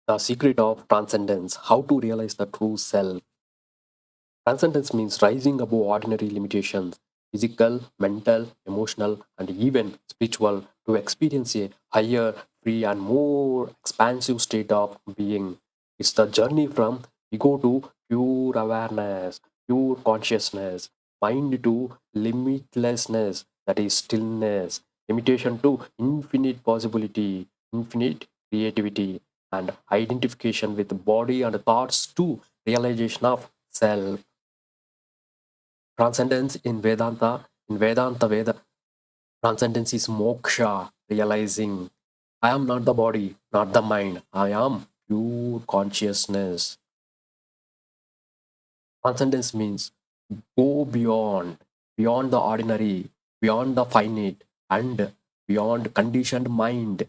The secret of transcendence, how to realize the true self. Transcendence means rising above ordinary limitations, physical, mental, emotional, and even spiritual, to experience a higher, free, and more expansive state of being. It's the journey from ego to pure awareness, pure consciousness, mind to limitlessness, that is stillness, limitation to infinite possibility, infinite creativity, and identification with body and thoughts to realization of self. Transcendence in Vedanta, transcendence is moksha, realizing I am not the body, not the mind, I am pure consciousness. Transcendence means go beyond the ordinary, beyond the finite, and beyond conditioned mind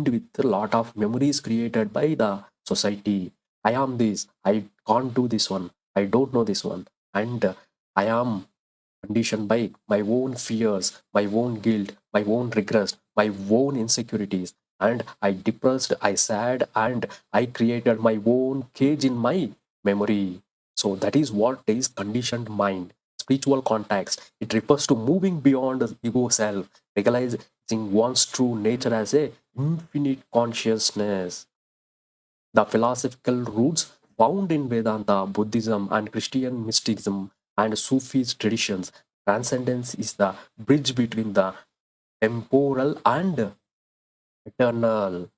with a lot of memories created by the society. I am this, I can't do this one, I don't know this one, and I am conditioned by my own fears, my own guilt, my own regrets, my own insecurities. And I depressed, I sad, and I created my own cage in my memory. So that is what is conditioned mind. Spiritual context. It refers to moving beyond the ego self, realizing one's true nature as a infinite consciousness. The philosophical roots found in Vedanta, Buddhism, and Christian mysticism and Sufi traditions. Transcendence is the bridge between the temporal and eternal,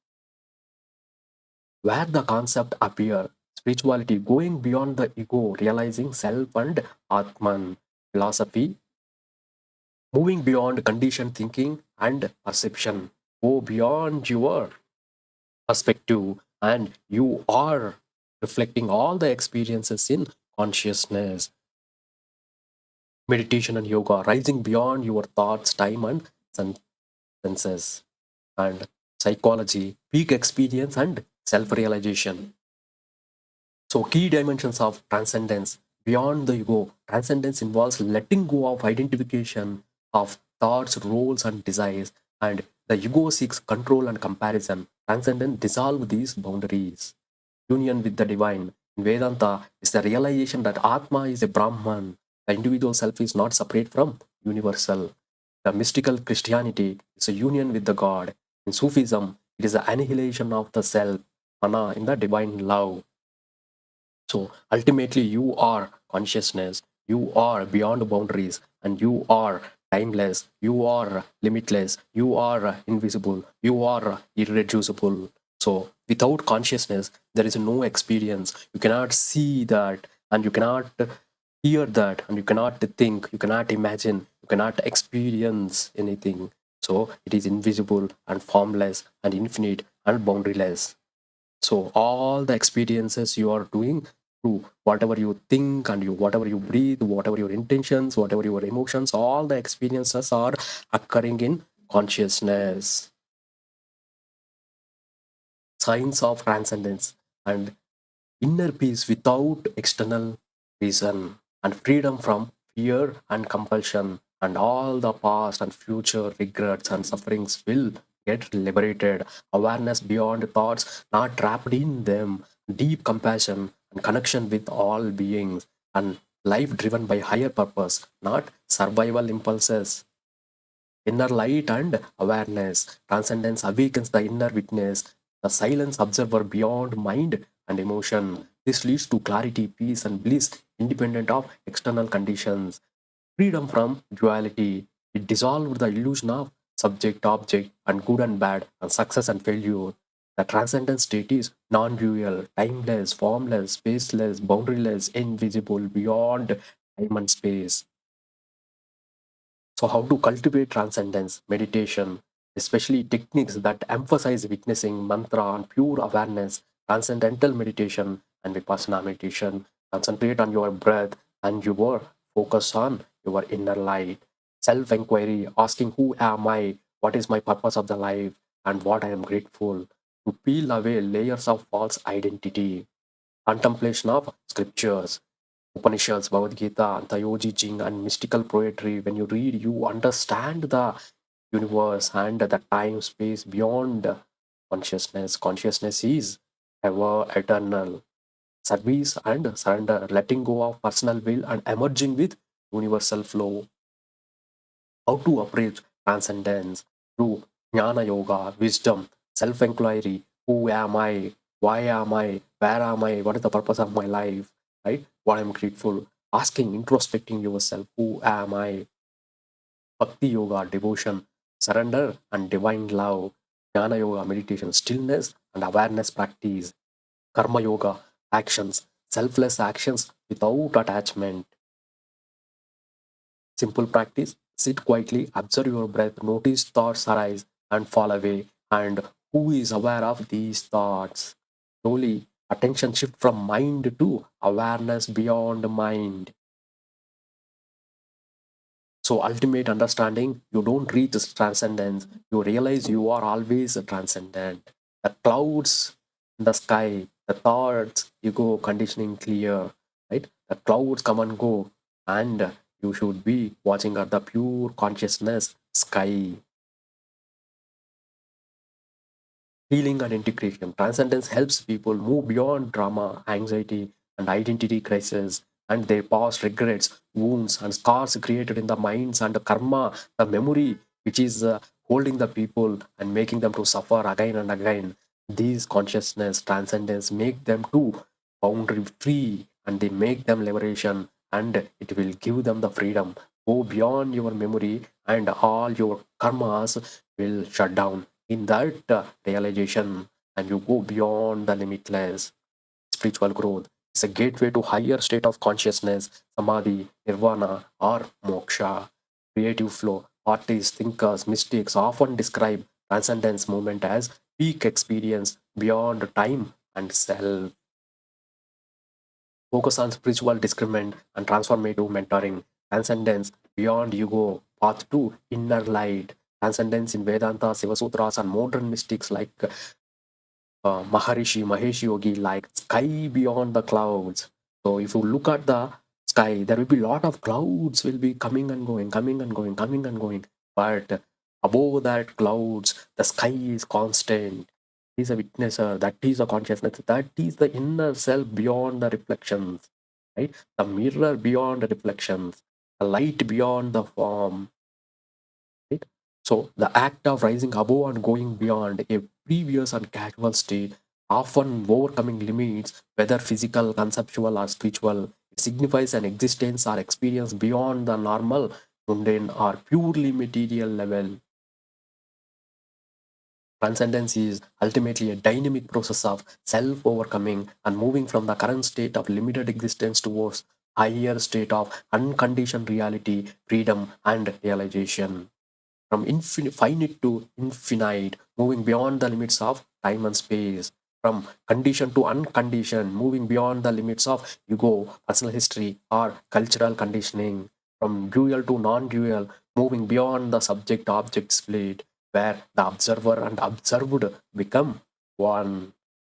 where the concept appear. Spirituality going beyond the ego, realizing self and Atman. Philosophy moving beyond conditioned thinking and perception. Go beyond your perspective, and you are reflecting all the experiences in consciousness. Meditation and yoga, rising beyond your thoughts, time, and senses. And psychology, peak experience, and self realization. So, key dimensions of transcendence beyond the ego. Transcendence involves letting go of identification of thoughts, roles, and desires, and the ego seeks control and comparison. Transcendence dissolve these boundaries. Union with the divine. In Vedanta is the realization that Atma is a Brahman. The individual self is not separate from universal. The mystical Christianity is a union with the God. In Sufism, it is the annihilation of the self, Ana, in the divine love. So ultimately, you are consciousness, you are beyond boundaries, and you are timeless, you are limitless, you are invisible, you are irreducible. So without consciousness, there is no experience. You cannot see that, and you cannot hear that, and you cannot think, you cannot imagine, you cannot experience anything. So it is invisible and formless and infinite and boundaryless. So all the experiences you are doing through whatever you think and you whatever you breathe, whatever your intentions, whatever your emotions, all the experiences are occurring in consciousness. Signs of transcendence and inner peace without external reason, and freedom from fear and compulsion, and all the past and future regrets and sufferings will get liberated. Awareness beyond thoughts, not trapped in them, deep compassion and connection with all beings, and life driven by higher purpose, not survival impulses. Inner light and awareness. Transcendence awakens the inner witness, the silence observer beyond mind and emotion. This leads to clarity, peace, and bliss independent of external conditions. Freedom from duality. It dissolved the illusion of subject, object, and good and bad, and success and failure. The transcendent state is non dual, timeless, formless, spaceless, boundaryless, invisible, beyond time and space. So, how to cultivate transcendence, meditation, especially techniques that emphasize witnessing, mantra, and pure awareness, transcendental meditation, and vipassana meditation. Concentrate on your breath and your focus on your inner light. Self inquiry, asking who am I, what is my purpose of the life, and what I am grateful. To peel away layers of false identity. Contemplation of scriptures, Upanishads, Bhagavad Gita, the Yogi Jing, and mystical poetry. When you read, you understand the universe and the time space beyond. Consciousness is ever eternal. Service and surrender, letting go of personal will and emerging with universal flow. How to approach transcendence through jnana yoga, wisdom, self inquiry. Who am I? Why am I? Where am I? What is the purpose of my life? Right? What I'm grateful. Asking, introspecting yourself. Who am I? Bhakti yoga, devotion, surrender and divine love. Jnana yoga, meditation, stillness and awareness practice. Karma yoga, actions, selfless actions without attachment. Simple practice: sit quietly, observe your breath, notice thoughts arise and fall away. And who is aware of these thoughts? Slowly, attention shift from mind to awareness beyond mind. So, ultimate understanding, you don't reach this transcendence, you realize you are always transcendent. The clouds in the sky, the thoughts, ego conditioning clear, right? The clouds come and go, and you should be watching at the pure consciousness sky. Healing and integration. Transcendence helps people move beyond drama, anxiety, and identity crisis, and their past regrets, wounds, and scars created in the minds and the karma, the memory which is holding the people and making them to suffer again and again. These consciousness, transcendence make them to boundary free, and they make them liberation, and it will give them the freedom. Go beyond your memory, and all your karmas will shut down in that realization, and you go beyond the limitless. Spiritual growth is a gateway to higher state of consciousness, samadhi, nirvana, or moksha. Creative flow. Artists, thinkers, mystics often describe transcendence movement as peak experience beyond time and self. Focus on spiritual discernment and transformative mentoring. Transcendence beyond ego, path to inner light. Transcendence in Vedanta, Siva Sutras, and modern mystics like Maharishi, Mahesh Yogi, like sky beyond the clouds. So if you look at the sky, there will be a lot of clouds will be coming and going, coming and going, coming and going. But above that clouds, the sky is constant. He is a witnesser. That is a consciousness. That is the inner self beyond the reflections, right? The mirror beyond the reflections, the light beyond the form, right? So the act of rising above and going beyond a previous and casual state, often overcoming limits, whether physical, conceptual, or spiritual, it signifies an existence or experience beyond the normal, mundane, or purely material level. Transcendence is ultimately a dynamic process of self overcoming and moving from the current state of limited existence towards higher state of unconditioned reality, freedom, and realization. From finite to infinite, moving beyond the limits of time and space, from conditioned to unconditioned, moving beyond the limits of ego, personal history, or cultural conditioning, from dual to non dual, moving beyond the subject object split, where the observer and observed become one.